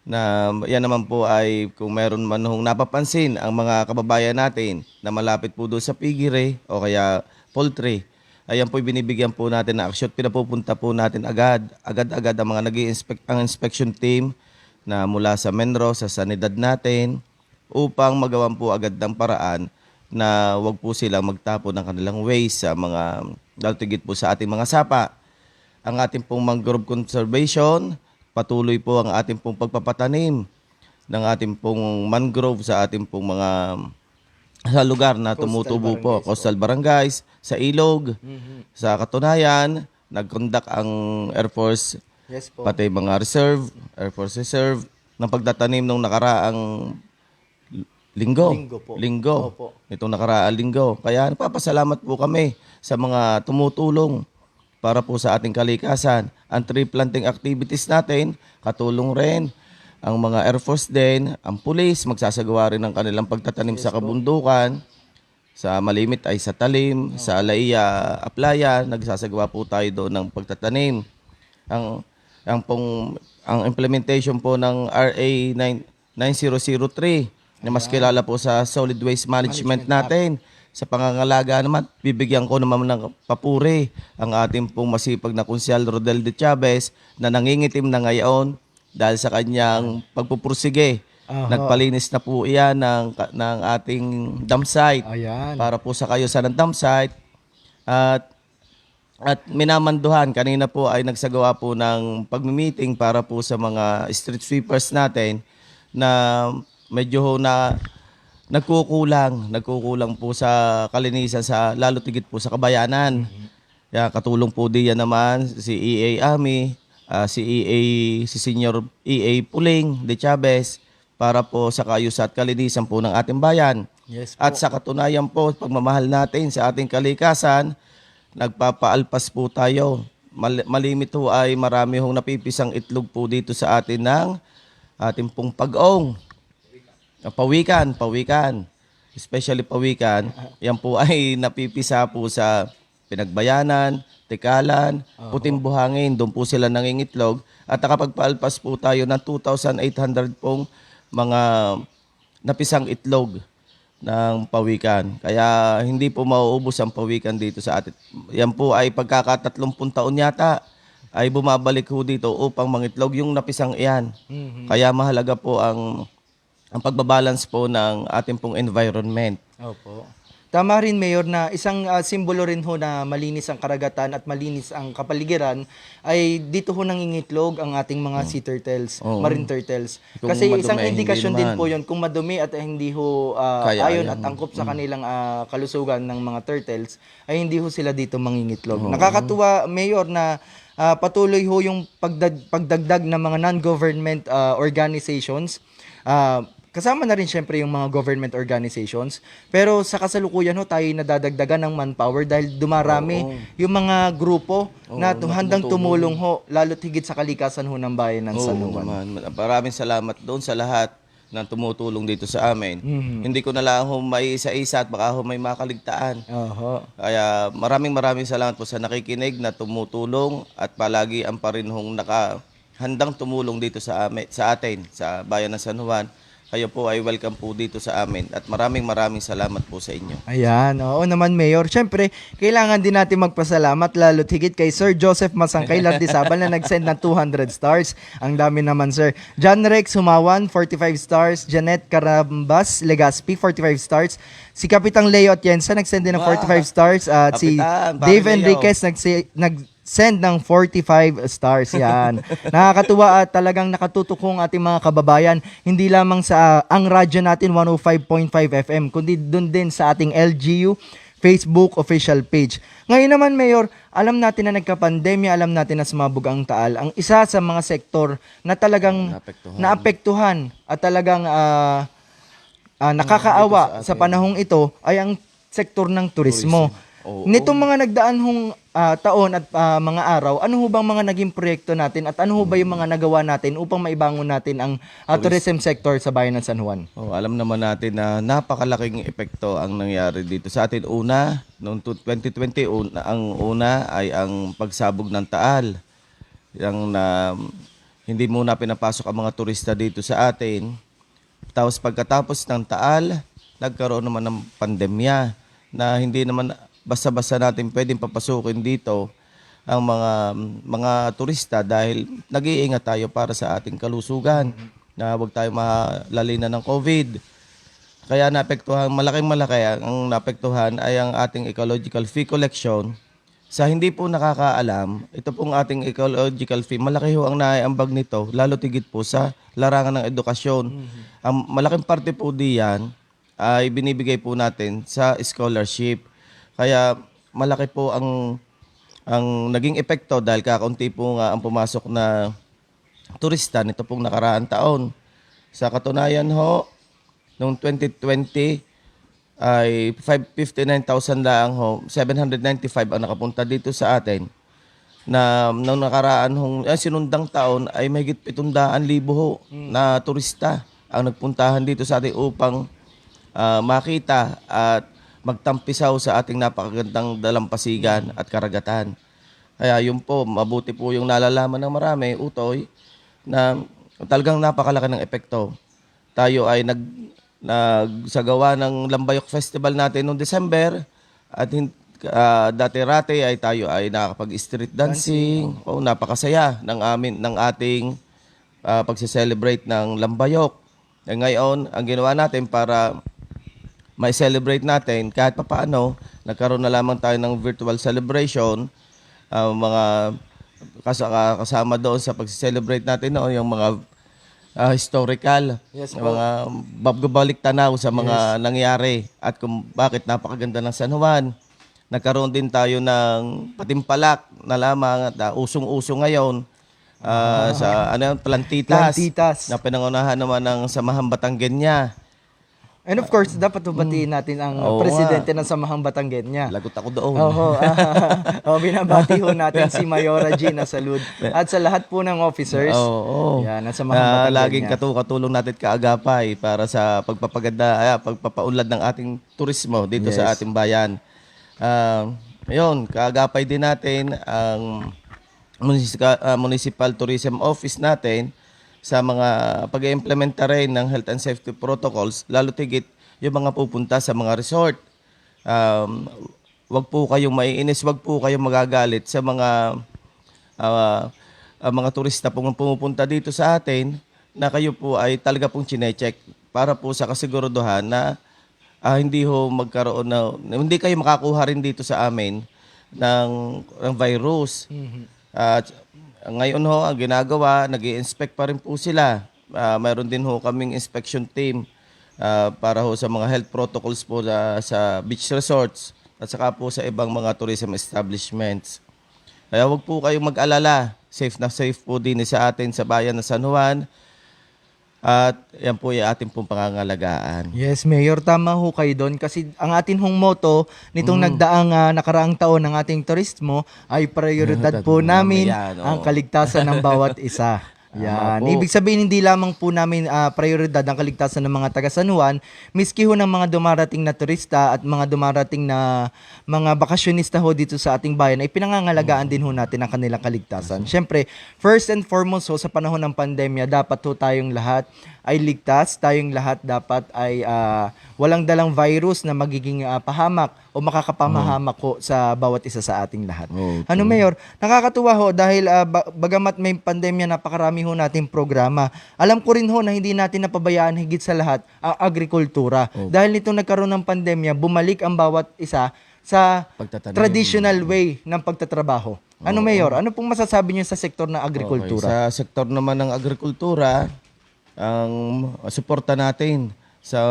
Na yan naman po ay kung meron man hong napapansin ang mga kababayan natin na malapit po doon sa piggery o kaya poultry, ayan po binibigyan po natin na aksyon. Pinapupunta po natin agad-agad ang mga ang inspection team na mula sa Menro, sa sanidad natin upang magawan po agad ng paraan na wag po silang magtapo ng kanilang waste sa mga daltigit po sa ating mga sapa. Ang ating pong mangrove conservation, patuloy po ang ating pong pagpapatanim ng ating pong mangrove sa ating pong mga sa lugar na tumutubo po, coastal barangays, sa ilog. Sa katunayan, nag-conduct ang Air Force, Yes po. pati mga reserve, Air Force Reserve, ng pagtatanim nung nakaraang linggo. Linggo po. Opo. Itong nakaraang linggo. Kaya napapasalamat po kami sa mga tumutulong para po sa ating kalikasan. Ang tree planting activities natin, katulong rin ang mga Air Force din, ang pulis, magsasagawa rin ng kanilang pagtatanim sa kabundukan. Sa malimit ay sa talim, sa Alaiya, Aplaya, nagsasagawa po tayo doon ng pagtatanim. Ang implementation po ng RA 9003 na mas kilala po sa solid waste management natin. Sa pangangalaga naman, bibigyan ko naman ng papuri ang ating pong masipag na Konsyal Rodel de Chavez na nangingitim na ngayon dahil sa kanyang pagpupursige. Nagpalinis na po iyan ng ating dump site. Ayan. Para po sa kayo sa dump site. At minamanduhan, kanina po ay nagsagawa po ng pagmi-meeting para po sa mga street sweepers natin na medyo nagkukulang po sa kalinisan sa lalo tigit po sa kabayanan. Kaya katulong po diyan naman si EA Ami, si Senior EA Puling de Chavez para po sa kaayusan at kalinisan po ng ating bayan. Yes po. At sa katunayan po, pagmamahal natin sa ating kalikasan, nagpapaalpas po tayo. Malimit ho ay marami hong napipisang itlog po dito sa atin ng ating pong pag-ong. Pawikan. Especially pawikan. Yan po ay napipisa po sa Pinagbayanan, Tikalan, Puting Buhangin. Doon po sila nangingitlog. At nakapagpaalpas po tayo ng 2,800 pong mga napisang itlog ng pawikan. Kaya hindi po mauubos ang pawikan dito sa atin. Yan po ay pagkaka-30 taon yata ay bumabalik ho dito upang mangitlog yung napisang iyan. Kaya mahalaga po ang pagbabalance po ng ating pong environment. Opo. Tama rin, Mayor, na isang simbolo rin ho na malinis ang karagatan at malinis ang kapaligiran ay dito ho nangingitlog ang ating mga sea turtles, marine turtles. Kung Kasi madumi, isang hindi indikasyon din naman. po yun kung madumi at hindi ho Kaya ayon yan. at angkop sa kanilang kalusugan ng mga turtles ay hindi ho sila dito mangingitlog. Nakakatuwa, Mayor, na patuloy ho yung pagdagdag ng mga non-government organizations. Kasama na rin syempre yung mga government organizations. Pero sa kasalukuyan ho, tayo nadadagdagan ng manpower dahil dumarami yung mga grupo na handang tumulong ho, lalo't higit sa kalikasan ho ng bayan ng San Juan. Maraming salamat doon sa lahat na tumutulong dito sa amin. Hindi ko na lang ho may isa-isa at baka ho may makaligtaan. Oho. Kaya maraming salamat po sa nakikinig na tumutulong at palagi ang pa rin hong handang tumulong dito sa atin, sa bayan ng San Juan. Kayo po ay welcome po dito sa amin at maraming salamat po sa inyo. Ayan, oo naman, Mayor. Siyempre, kailangan din natin magpasalamat lalo't higit kay Sir Joseph Masangkay Lardizabal na nag-send ng 200 stars. Ang dami naman, Sir. John Rex Humawan, 45 stars. Janet Carambas Legaspi, 45 stars. Si Kapitang Leo Atienza nag-send din ng 45 stars. At si Kapitan, Dave Pare Leo. Enriquez nag-send ng 45 stars. Yan. Nakakatuwa at talagang nakatutok ang ating mga kababayan. Hindi lamang sa ang radyo natin 105.5 FM, kundi doon din sa ating LGU Facebook official page. Ngayon naman, Mayor, alam natin na nagka-pandemya, alam natin na sumabog ang taal. Ang isa sa mga sektor na talagang naapektuhan at talagang nakakaawa sa panahong ito ay ang sektor ng turismo. Oo. Nitong mga nagdaan hong taon at mga araw, ano ho bang mga naging proyekto natin at ano ho ba yung mga nagawa natin upang maibangon natin ang tourism sector sa bayan ng San Juan? Alam naman natin na napakalaking epekto ang nangyari dito sa atin. Una, noong 2020, ang una ay ang pagsabog ng taal. Yang na hindi muna pinapasok ang mga turista dito sa atin. Tapos pagkatapos ng taal, nagkaroon naman ng pandemya na hindi naman basta-basta natin pwedeng papasukin dito ang mga turista dahil nag-iingat tayo para sa ating kalusugan na huwag tayo malalina ng COVID. Kaya malaki ang naapektuhan ay ang ating ecological fee collection. Sa hindi po nakakaalam, ito pong ating ecological fee, malaki ho ang naiambag nito, lalo tigit po sa larangan ng edukasyon. Ang malaking parte po diyan ay binibigay po natin sa scholarship. Kaya malaki po ang naging epekto dahil kakaunti po nga ang pumasok na turista nito pong nakaraang taon. Sa katunayan ho, noong 2020 ay 59,000 lang ho, 795 ang nakapunta dito sa atin. Na nung nakaraan sinundang taon ay mahigit 700,000 ho na turista ang nagpuntahan dito sa atin upang makita at magtampisaw sa ating napakagandang dalampasigan at karagatan. Kaya yun po, mabuti po yung nalalaman ng marami, Utoy, na talagang napakalaki ng epekto. Tayo ay nagsagawa ng Lambayok Festival natin noong December at dati-rati ay tayo ay nakakapag-street dancing. Napakasaya ng ating pagse-celebrate ng Lambayok. Ngayon, ang ginawa natin para may celebrate natin kahit papaano, nagkaroon na lamang tayo ng virtual celebration. Mga kasama doon sa pag-celebrate natin noon yung mga historical, mga babalik tanaw sa mga nangyari at kung bakit napakaganda ng San Juan. Nagkaroon din tayo ng patimpalak na lamang at usong-uso ngayon sa Plantitas na pinangunahan naman ng Samahang Batanggenya. And of course, dapat batiin natin ang presidente ng Samahang Batanggenya. Lagot ako doon. Binabati ho natin si Mayora Gina Salud at sa lahat po ng officers. Yan, ng Samahang Batanggenya. Laging katulong natin kaagapay para sa pagpapaunlad ng ating turismo dito sa ating bayan. Ayun, kaagapay din natin ang Municipal Tourism Office natin sa mga pag-implementa rin ng health and safety protocols, lalo tigit yung mga pupunta sa mga resort. Wag po kayong maiinis, wag po kayong magagalit sa mga ang mga turista pong pumupunta dito sa atin na kayo po ay talaga pong chinecheck para po sa kasiguraduhan na hindi ho magkaroon hindi kayo makakuha rin dito sa amin ng virus. At ngayon ho, ang ginagawa, nag-i-inspect pa rin po sila. Mayroon din ho kaming inspection team para ho sa mga health protocols po sa beach resorts at saka po sa ibang mga tourism establishments. Kaya huwag po kayong mag-alala. Safe na safe po din sa atin sa bayan ng San Juan. At yan po yung ating pong pangangalagaan. Yes, Mayor, tama ho kayo doon kasi ang atin hong motto nitong nakaraang taon ng ating turismo ay prioridad po namin Yan, ang kaligtasan ng bawat isa. Yan. po. Ibig sabihin hindi lamang po namin prioridad ang kaligtasan ng mga taga San Juan, miski ho ng mga dumarating na turista at mga dumarating na mga bakasyonista ho dito sa ating bayan ay pinangangalagaan din ho natin ang kanilang kaligtasan. Siyempre, first and foremost ho sa panahon ng pandemya, dapat ho tayong lahat ay ligtas, tayong lahat dapat ay walang dalang virus na magiging pahamak o makakapamahamak ho sa bawat isa sa ating lahat. Ano, Mayor? Nakakatuwa ho dahil bagamat may pandemya, napakarami ho nating programa. Alam ko rin ho na hindi natin napabayaan higit sa lahat ang agrikultura. Dahil nitong nagkaroon ng pandemya, bumalik ang bawat isa sa Pagtatanim. traditional way ng pagtatrabaho. Ano, Mayor? Ano pong masasabi niyo sa sektor ng agrikultura? Okay. Sa sektor naman ng agrikultura, ang suporta natin sa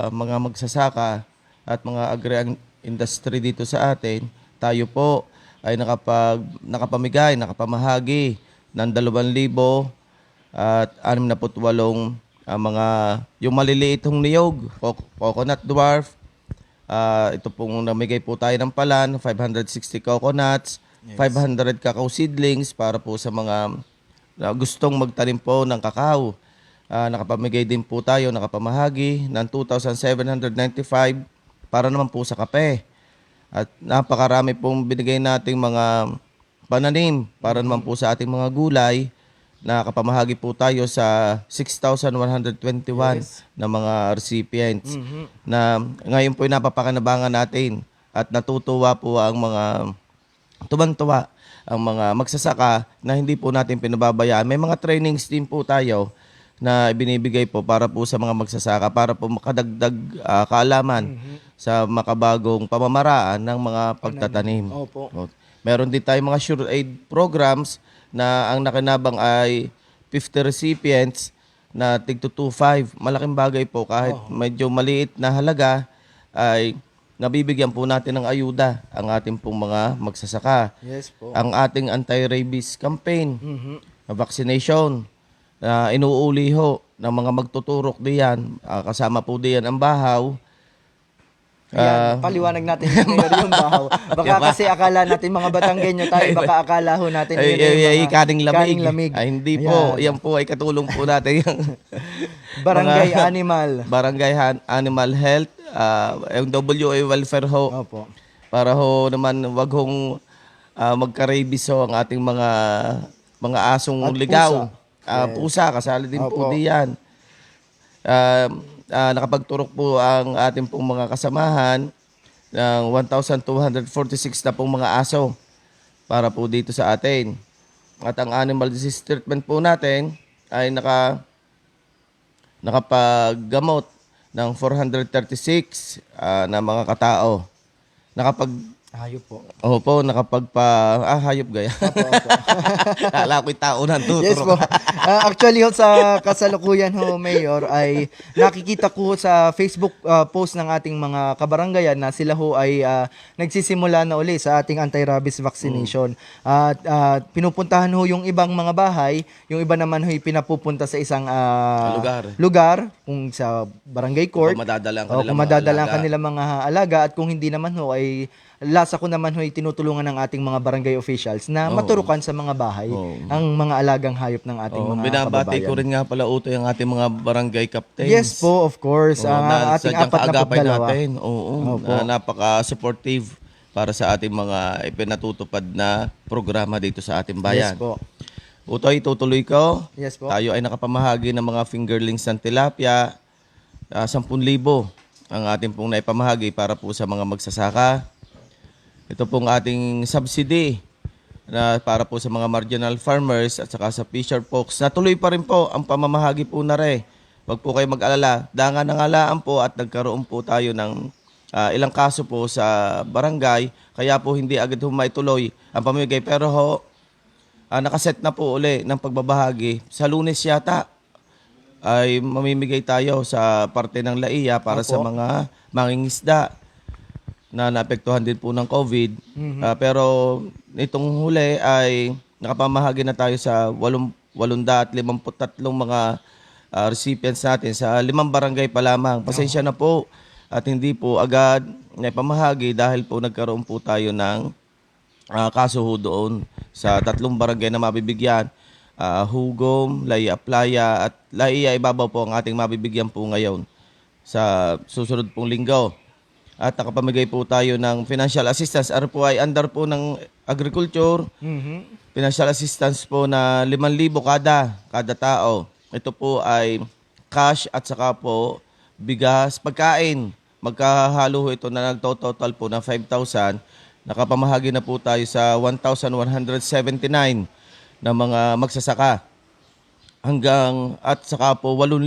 mga magsasaka at mga agri-industry dito sa atin, tayo po ay nakapamigay, nakapamahagi ng 2,000 at 68 mga yung maliliit hong niyog, coconut dwarf. Ito pong namigay po tayo ng palan, 560 coconuts, 500 cacao seedlings para po sa mga gustong magtanim po ng kakao. Nakapamigay din po tayo, nakapamahagi ng 2,795 para naman po sa kape. At napakarami pong binigay nating mga pananim para naman po sa ating mga gulay. Nakapamahagi po tayo sa 6,121 na mga recipients na ngayon po ay napapakinabangan natin at natutuwa po ang mga tuwan-tuwa ang mga magsasaka na hindi po natin pinababayaan. May mga trainings din po tayo na ibinibigay po para po sa mga magsasaka para po makadagdag kaalaman sa makabagong pamamaraan ng mga pagtatanim. Opo. Meron din tayong mga sure aid programs na ang nakinabang ay 50 recipients na tig 225. Malaking bagay po kahit medyo maliit na halaga ay nabibigyan po natin ng ayuda ang ating pong mga magsasaka. Yes po. Ang ating anti-rabies campaign, na vaccination, na inuuli ho ng mga magtuturok diyan, kasama po diyan ang bahaw. Ayan, paliwanag natin yung bahaw. Baka kasi akala natin mga Batanggenyo tayo, baka akala ho natin yun yung mga kaning lamig. Ay, hindi po. Yan po ay katulong po natin yung Barangay Animal. Barangay Animal Health, yung WA Welfare ho. Opo. Para ho naman wag hong magka-rabies ho ang ating mga asong At ligaw. pusa. Pusa, kasali din po Opo. diyan. Nakapagturok po ang ating pong mga kasamahan ng 1,246 na pong mga aso para po dito sa atin. At ang animal disease treatment po natin ay nakapaggamot ng 436 na mga katao. Hayop po. Opo, hayop gaya. Kala ko'y tao ng tuturo. Yes po. Actually ho, sa kasalukuyan ho, Mayor, ay nakikita ko sa Facebook post ng ating mga kabaranggayan na sila ho ay nagsisimula na uli sa ating anti-rabies vaccination. At pinupuntahan ho yung ibang mga bahay, yung iba naman ho pinapupunta sa isang lugar, kung sa barangay court, Kung madadala ang kung kanilang madadala ang mga kanilang mga alaga, at kung hindi naman ho ay lasa ko naman ho'y tinutulungan ng ating mga barangay officials na maturukan sa mga bahay ang mga alagang hayop ng ating mga Binabati kababayan. ko rin nga pala utoy ang ating mga barangay captains. Yes po, of course. Ang ating sadyang kaagapay 42. natin. Napaka-supportive para sa ating mga ipinatutupad na programa dito sa ating bayan. Yes po. Utoy, tutuloy ko. Yes po. Tayo ay nakapamahagi ng mga fingerlings ng tilapia. 10,000 ang ating pong naipamahagi para po sa mga magsasaka. Ito pong ating subsidy na para po sa mga marginal farmers at saka sa fisher folks. Natuloy pa rin po ang pamamahagi po na rin. Huwag po kayo mag-alala. Danga ng alaan po at nagkaroon po tayo ng ilang kaso po sa barangay. Kaya po hindi agad humaituloy ang pamimigay. Pero nakaset na po uli ng pagbabahagi. Sa Lunes yata ay mamimigay tayo sa parte ng LAIA para sa mga mangingisda na naapektuhan din po ng COVID. Pero itong huli ay nakapamahagi na tayo sa 853 mga recipients natin sa 5 barangay pa lamang. Pasensya na po at hindi po agad naipamahagi dahil po nagkaroon po tayo ng kaso ho doon sa 3 barangay na mabibigyan. Hugom, Laya Playa at Laiya ibabaw po ang ating mabibigyan po ngayon sa susunod pong linggo. At nakapamigay po tayo ng financial assistance. Ano po ay under po ng agriculture. Financial assistance po na 5,000 kada tao. Ito po ay cash at saka po bigas, pagkain. Magkahalo ito na nagtototal po ng 5,000. Nakapamahagi na po tayo sa 1,179 na mga magsasaka hanggang at saka po 8,000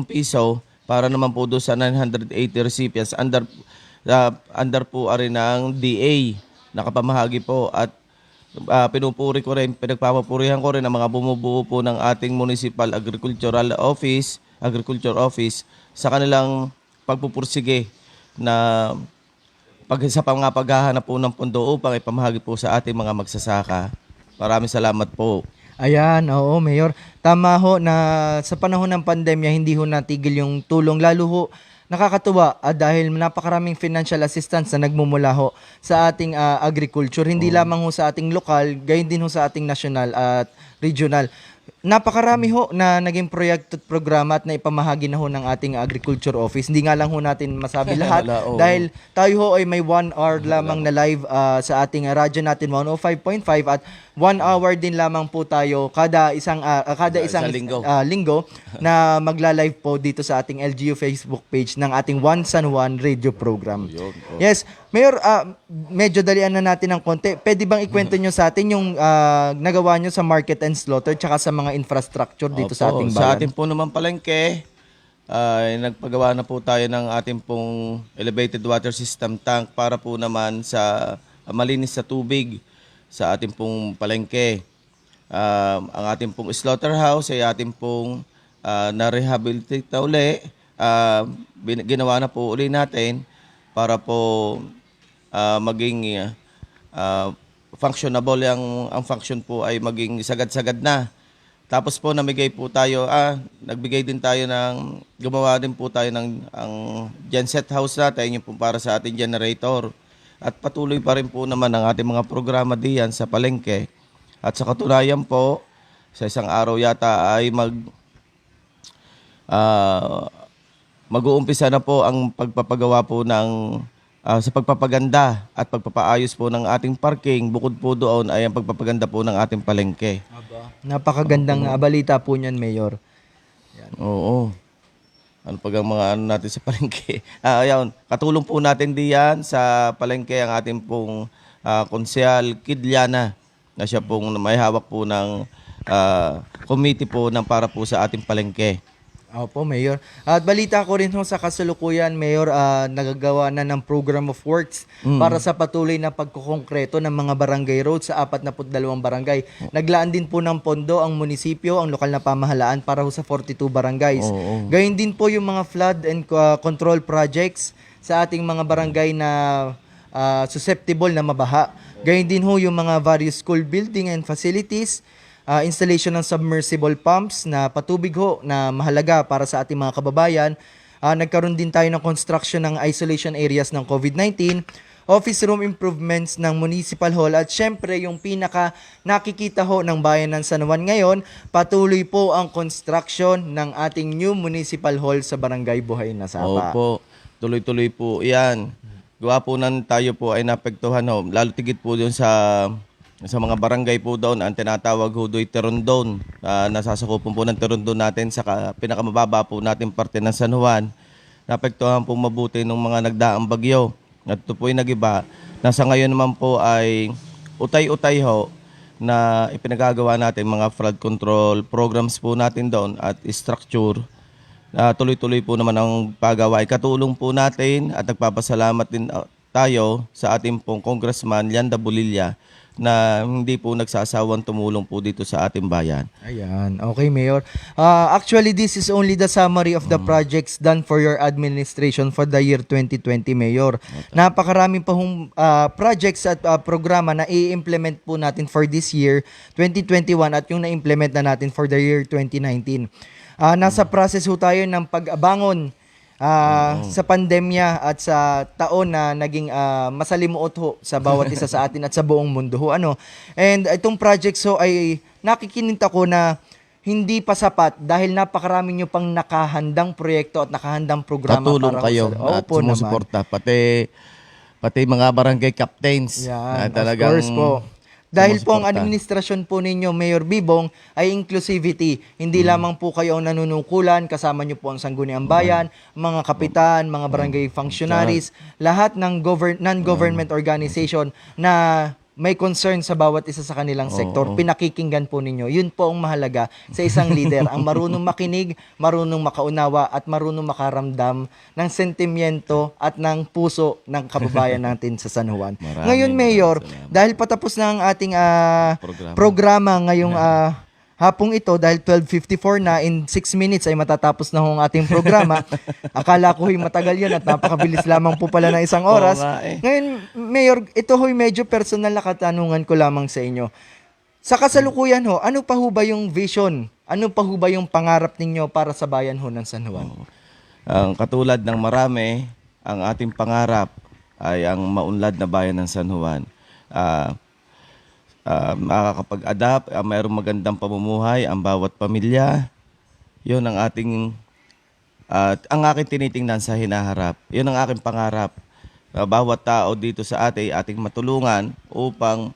piso para naman po doon sa 980 recipients under po rin ng DA nakapamahagi po at pinupuri ko rin, pinagpapapurihan ko rin ang mga bumubuo po ng ating Municipal Agriculture Office sa kanilang pagpupursige na sa paghahanap po ng pondo upang ipamahagi po sa ating mga magsasaka. Maraming salamat po. Ayan, oo, Mayor. Tama ho na sa panahon ng pandemya, hindi ho natigil yung tulong. Lalo ho, nakakatuwa dahil napakaraming financial assistance na nagmumula ho sa ating agriculture. Hindi lamang ho sa ating lokal, gayon din ho sa ating national at regional. Napakarami ho na naging proyekto at programa at naipamahagi na ho ng ating agriculture office. Hindi nga lang ho natin masabi lahat dahil tayo ho ay may 1 hour lamang na live sa ating radyo natin 105.5 at 1 hour din lamang po tayo kada isang linggo na magla-live po dito sa ating LGU Facebook page ng ating One San Juan radio program. Yes, Mayor, medyo dalian na natin ng konti. Pwede bang ikwento nyo sa atin yung nagawa nyo sa market and slaughter tsaka sa mga infrastructure dito sa ating bayan? Sa ating po naman palengke, nagpagawa na po tayo ng ating pong elevated water system tank para po naman sa malinis sa tubig sa ating pong palengke. Ang ating pong slaughterhouse ay ating pong na-rehabilitate na uli. Ginawa na po uli natin para po maging functionable ang function po ay maging sagad-sagad na. Tapos po nagbigay din gumawa din po tayo ng ang genset house natin, yung po para sa ating generator. At patuloy pa rin po naman ang ating mga programa diyan sa palengke. At sa katunayan po, sa isang araw yata ay mag-uumpisa na po ang pagpapagawa po ng sa pagpapaganda at pagpapaayos po ng ating parking. Bukod po doon ay ang pagpapaganda po ng ating palengke. Napakagandang balita po niyan, Mayor. Yan. Oo. Ano pag ang mga natin sa palengke. Ayan, katulong po natin diyan sa palengke ang ating pong konsyal Kidliana na siya pong may hawak po ng committee po para po sa ating palengke. Opo, Mayor. At balita ko rin ho sa kasalukuyan, Mayor, nagagawa na ng program of works para sa patuloy na pagkukongkreto ng mga barangay roads sa 42 barangay. Naglaan din po ng pondo ang munisipyo, ang lokal na pamahalaan para ho sa 42 barangays. Gayun din po yung mga flood and control projects sa ating mga barangay na susceptible na mabaha. Gayun din ho yung mga various school building and facilities, installation ng submersible pumps na patubig ho na mahalaga para sa ating mga kababayan. Nagkaroon din tayo ng construction ng isolation areas ng COVID-19, office room improvements ng municipal hall at syempre yung pinaka nakikita ho ng bayan ng San Juan ngayon, patuloy po ang construction ng ating new municipal hall sa Barangay Buhay na Sapa. Opo, tuloy-tuloy po yan. Gawa po tayo po ay napektuhan ho, lalo tigit po doon sa mga barangay po doon, ang tinatawag ho do'y Terondon. Nasasakupon po ng Terondon natin sa pinakamababa po natin parte ng San Juan. Napektuhan po mabuti ng mga nagdaang bagyo. At ito po ay nagiba. Nasa ngayon naman po ay utay-utay ho na ipinagagawa natin mga flood control programs po natin doon at structure. Tuloy-tuloy po naman ang paggawa. Katulong po natin at nagpapasalamat din tayo sa ating pong Congressman Lianda Bulilla na hindi po nagsasawang tumulong po dito sa ating bayan. Ayan. Okay, Mayor. Actually, this is only the summary of the projects done for your administration for the year 2020, Mayor. Napakarami pa hong projects at programa na i-implement po natin for this year, 2021, at yung na-implement na natin for the year 2019. Nasa process ho tayo ng pag-abangon sa pandemya at sa taon na naging masalimuot ho sa bawat isa sa atin at sa buong mundo ho. And itong projects ho ay nakikininta ko na hindi pa sapat dahil napakarami nyo pang nakahandang proyekto at nakahandang programa. Katulong para kayo sa... at Opo naman. sumusuporta. Pati mga barangay captains. Yan, na talagang of course po. Dahil po ang sumusuporta. administrasyon po ninyo, Mayor Bibong, ay inclusivity. Hindi lamang po kayo ang nanunukulan, kasama nyo po ang Sangguniang Bayan, mga kapitan, mga barangay functionaries, lahat ng non-government organization na may concern sa bawat isa sa kanilang sektor. Pinakikinggan po ninyo. Yun po ang mahalaga sa isang leader. Ang marunong makinig, marunong makaunawa, at marunong makaramdam ng sentimiento at ng puso ng kababayan natin sa San Juan. Ngayon, Mayor, salamat. dahil patapos na ang ating Programa. programa ngayong hapong ito, dahil 12:54 na, in 6 minutes ay matatapos na ang ating programa. Akala ko matagal yun at napakabilis lamang po pala ng isang oras. Oo nga eh. Ngayon, Mayor, ito ho'y medyo personal na katanungan ko lamang sa inyo. Sa kasalukuyan ho, ano pa ho ba yung vision? Ano pa ho ba yung pangarap ninyo para sa bayan ho ng San Juan? Ang katulad ng marami, ang ating pangarap ay ang maunlad na bayan ng San Juan. Makakapag-adapt, mayroong magandang pamumuhay ang bawat pamilya. Yun ang ating ang aking tinitingnan sa hinaharap. Yun ang aking pangarap. Bawat tao dito sa ating matulungan upang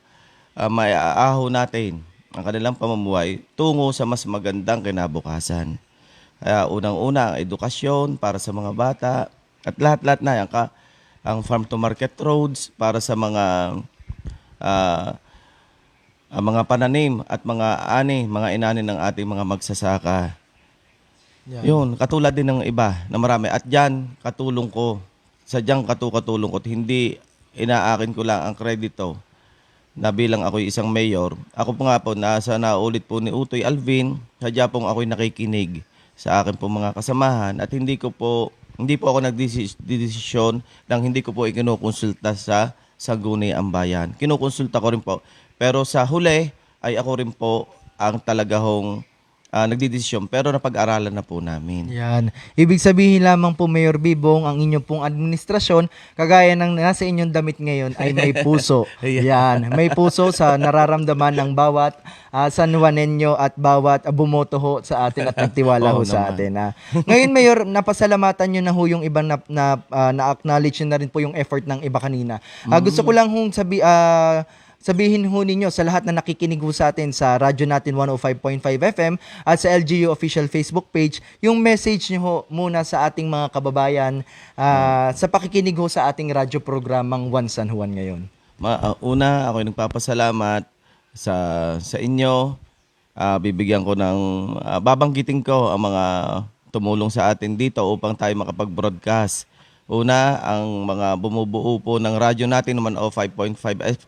maiaaho natin ang kanilang pamumuhay tungo sa mas magandang kinabukasan. Kaya unang-una ang edukasyon para sa mga bata at lahat-lahat na ang farm to market roads para sa mga pananim at mga inani ng ating mga magsasaka. Yun, katulad din ng iba na marami. At dyan, katulong ko. Sadyang katulong ko. Hindi inaakin ko lang ang kredito na bilang ako'y isang mayor. Ako po nga po, nasa naulit po ni Utoy Alvin, sadya pong ako'y nakikinig sa akin po mga kasamahan at hindi po ako nagdesisyon nang hindi ko po ikinukonsulta sa Sangguniang Bayan. Kinukonsulta ko rin po. Pero sa huli ay ako rin po ang talagang nagdidesisyon pero napag-aralan na po namin. Yan. Ibig sabihin lamang po, Mayor Bibong, ang inyong pong administrasyon, kagaya ng nasa inyong damit ngayon, ay may puso. Yan. May puso sa nararamdaman ng bawat San Juanenyo at bawat bumoto ho sa atin at nagtiwala ho sa atin. Ngayon, Mayor, napasalamatan nyo na ho yung ibang na-acknowledge na rin po yung effort ng iba kanina. Gusto ko lang hong sabihin ho ninyo sa lahat na nakikinig ho sa atin sa radyo natin 105.5 FM at sa LGU official Facebook page, yung message nyo ho muna sa ating mga kababayan sa pakikinig ho sa ating radyo programang One San Juan ngayon. Una, ako'y nagpapasalamat sa inyo. Bibigyan ko ng babanggitin ko ang mga tumulong sa atin dito upang tayo makapag-broadcast. Una, ang mga bumubuo po ng radyo natin, 105.5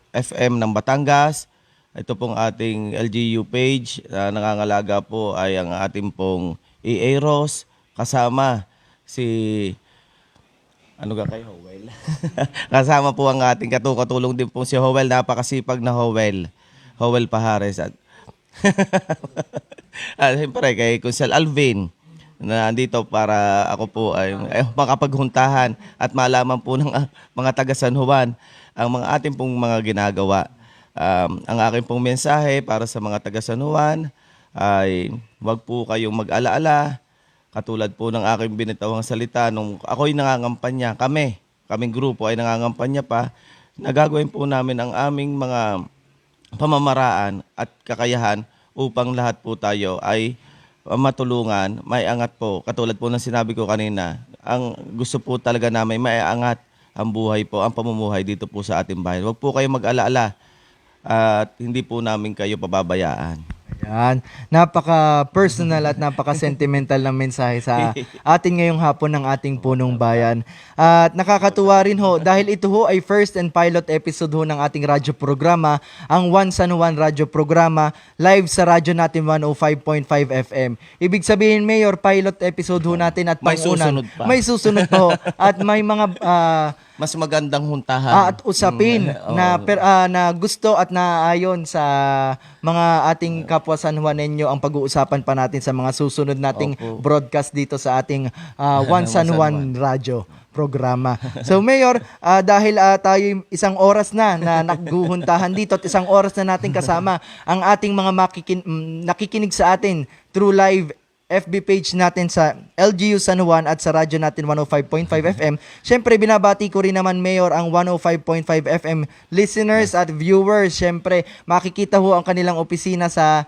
FM ng Batangas. Ito pong ating LGU page. Nangangalaga po ay ang ating pong EA-ROS. Kasama si... Ano ka kay Howell? Kasama po ang ating katulong din po si Howell. Napakasipag na Howell. Howell Pahares. At siyempre kay Kunsel Alvin na andito para ako po ay makapaghuntahan at malaman po ng mga taga San Juan ang mga ating pong mga ginagawa. Ang aking pong mensahe para sa mga taga San Juan ay huwag po kayong mag-alaala. Katulad po ng aking binitawang salita nung ako'y nangangampanya, kaming grupo ay nangangampanya pa, nagagawin po namin ang aming mga pamamaraan at kakayahan upang lahat po tayo ay matulungan, may angat po. Katulad po ng sinabi ko kanina, ang gusto po talaga namin maiangat ang buhay po, ang pamumuhay dito po sa ating bayan. Huwag po kayo mag-alaala. at hindi po namin kayo pababayaan. Yan. Napaka-personal at napaka-sentimental ng mensahe sa atin ngayong hapon ng ating punong bayan. At nakakatuwa rin ho dahil ito ho ay first and pilot episode ho ng ating radyo programa, ang One San Juan radyo programa, live sa radyo natin 105.5 FM. Ibig sabihin, Mayor, pilot episode ho natin at May pangunan. susunod pa. May susunod pa ho. At may mga Mas magandang huntahan. at usapin na gusto at naaayon sa mga ating kapwa San Juanenyo ang pag-uusapan pa natin sa mga susunod nating broadcast dito sa ating One San Juan Radio programa. So Mayor, dahil tayo isang oras na naghuhuntahan dito at isang oras na natin kasama ang ating mga nakikinig sa atin through live FB page natin sa LGU San Juan at sa radyo natin 105.5 FM. Siyempre, binabati ko rin naman, Mayor, ang 105.5 FM listeners at viewers. Siyempre, makikita ho ang kanilang opisina sa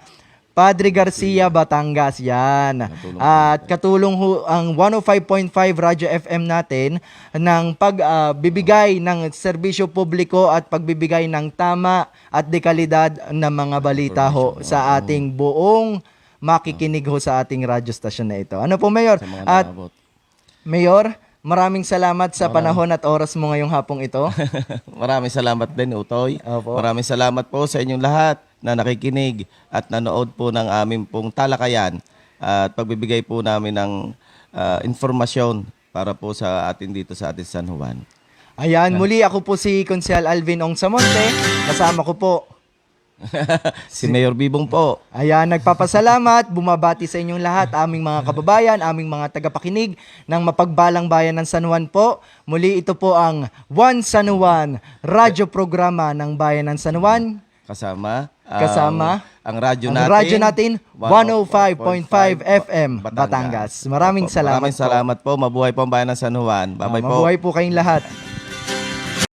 Padre Garcia, Batangas. Yan. At katulong ho ang 105.5 Radyo FM natin ng pagbibigay ng serbisyo publiko at pagbibigay ng tama at dekalidad na mga balita ho sa ating buong makikinig ho sa ating radyo stasyon na ito. Ano po, Mayor? Sa mga At naabot. Mayor, maraming salamat sa panahon at oras mo ngayong hapong ito. Maraming salamat din, Utoy. Opo. Maraming salamat po sa inyong lahat na nakikinig at nanood po ng aming pong talakayan at pagbibigay po namin ng informasyon para po sa atin dito sa ating San Juan. Ayan, muli ako po si Konsehal Alvin Ong Samonte. Kasama ko po. Si Mayor Bibong po. Ayan, nagpapasalamat, bumabati sa inyong lahat, aming mga kababayan, aming mga tagapakinig ng mapagbalang bayan ng San Juan po. Muli ito po ang One San Juan, radyo programa ng bayan ng San Juan. Kasama Kasama ang radyo ang natin, radyo natin 105.5 FM Batangas. Maraming salamat. Maraming salamat po. Mabuhay po ang bayan ng San Juan. Bye-bye po. Mabuhay po kayong lahat.